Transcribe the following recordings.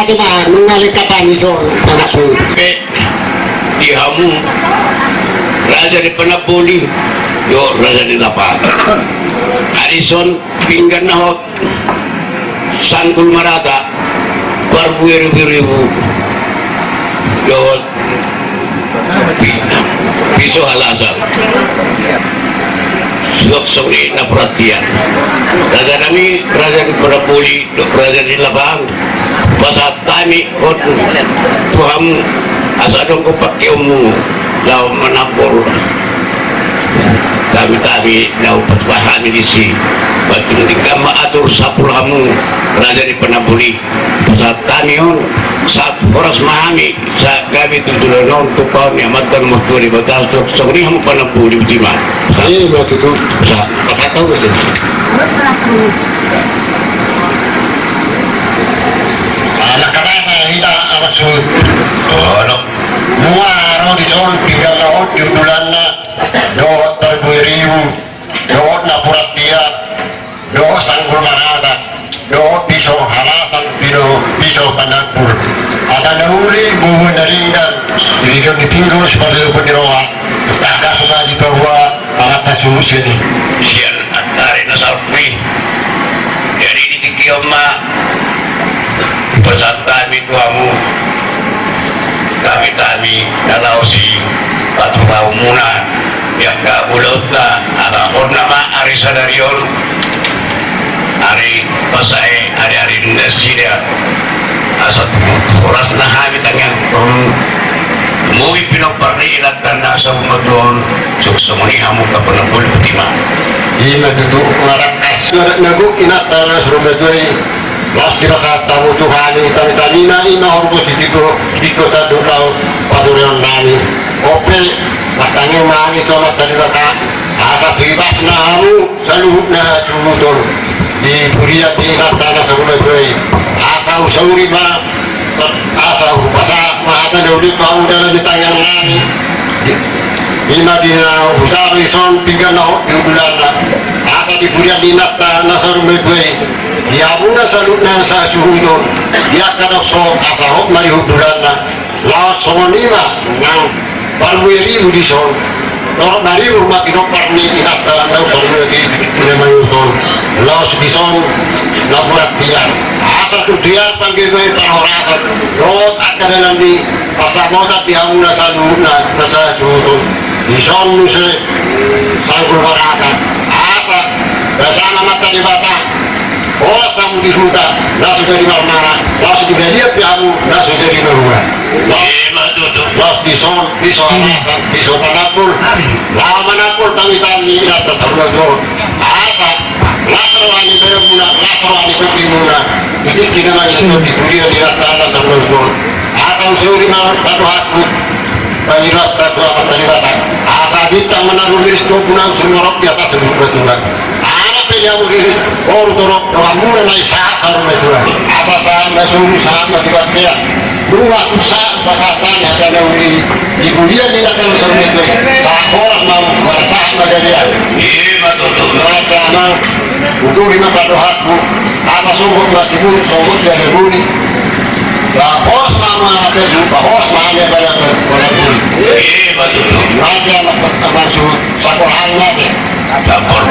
Ate ba, nung nalikatan iso, nanaso. Dihamu Raja di Panapuli yo Raja di Lapan Arison pinggan nahok Sanggul Marata berbuir-buir-ribu yo piso halasan sok ni na perhatian Raja nami Raja di Panapuli Raja di Lapan pasat tani kot tuhamu asadong ko pakiumu lau menapur kami lau patpahami di si batu ketika maatur sapuramu Raja di Panapuli saat kami on saat horas mahami saat kami tutulonon tukau ni amatan mutuli batas sok ni hamu Panapuli bima Iya, waktu itu pas tahu ke sini. Anak-anak kita anak sulit. Muaro di son tinggal laut judulanna doot terbuirimu doot napuratia doot sanggul manada doot pisau halasan pisau panapur ada nauli bumu naringan dirikan ditinggal seperti itu penyeroa takkan sudah dibawa alat nasusi ini sian antari nasalpi jadi di Tikioma pesan kami tuamu kami kalau si batu muna yang gak bulauta ada ornama ari sadarion ari pasai ari nasidia asat horas nahami tangan Mugi pinoparni ilatan nasa umadon suksumuni hamu ka Panapul Putima ima tutu ngarakas nagu inatana surumbaturi Mas kita saat tamu Tuhan tamina ina horbo sitiko tadu lau padurion nami ope matangnya mami tomat tadi kata asa bebas namu saluhna sumutol di buria pingat tanah sabulai gue asa usauri ma asa upasa mahata daudi kau dalam di tangan nami ina dina usari son tinggal nahok di ulana asa di buria dinat tanah sabulai gue ya muna salutna sa suhudon ya kadok so asahok mari hudurana laos songonima nang parweri budison norok dari rumah kinok parni inata nau sorwe di mayuton laos dison laborat tiar asa tu tiar panggil gue parorasa dot akadalan di pasamoda tihamuna salutna nasa suhudon dison nuse sanggul waraka asa dasana mata di bata oh samu di hutan langsung jadi marmara langsung digaliat kamu langsung jadi merua langsung dison alasan dison Panapul lama Panapul tami atas Allah asa lasarwani bermula lasarwani kepimuna jadi kita lagi untuk diburi di atas Allah asa usuri mawar padu hakku banyirat tak apa tadi kata asa bintang menanggung diri punang semua di atas seluruh Tuhan yang rilis ortorok kamu naik sasar medua asasan masuk sama tiba-tiba dua usaha pasatan ada nauli ibu dia tidak akan seru medua saat orang mau merasa madalian iya betul mereka mau untuk lima padu hakku asa sungguh masih pun sungguh tidak buni hos mama ada jumpa hos mama banyak berkulit iya betul mereka masuk sekolah lagi sabor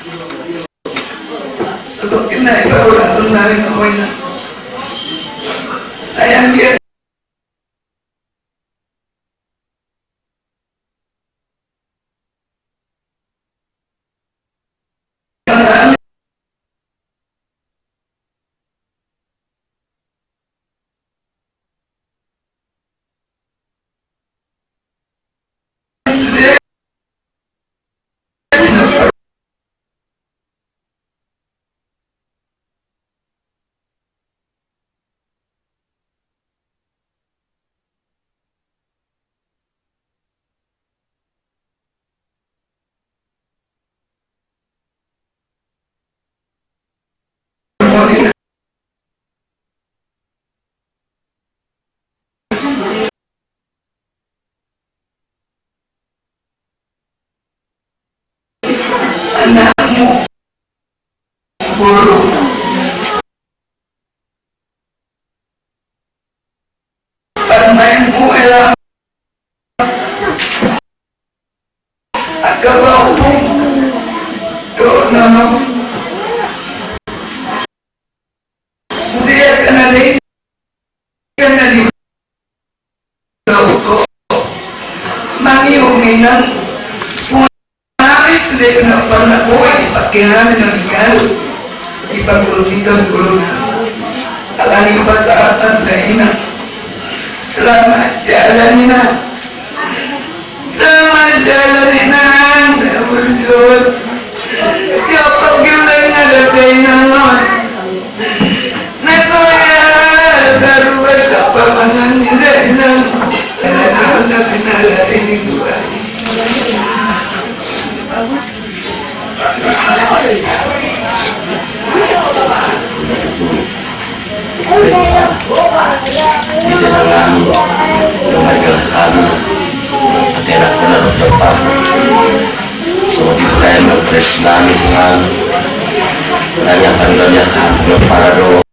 Untuk kena baru datang dari Nawaina. Sayang dia. Anakmu buruk. Permainmu elam agak bau dona sudah kena di bau mangi uminan sudah kena pernah boleh dipakai menonikan di pangkulungan gulungan alani pasaratan lainnya selamat jalanina berjuang siapa bilang ada keinginan nasaya darurat siapa manan nilainya ada kenal ini dua di dalam lembaga kami akhirnya benar tepat kemudian saya berkreasi dengan dan yang akan banyak para doa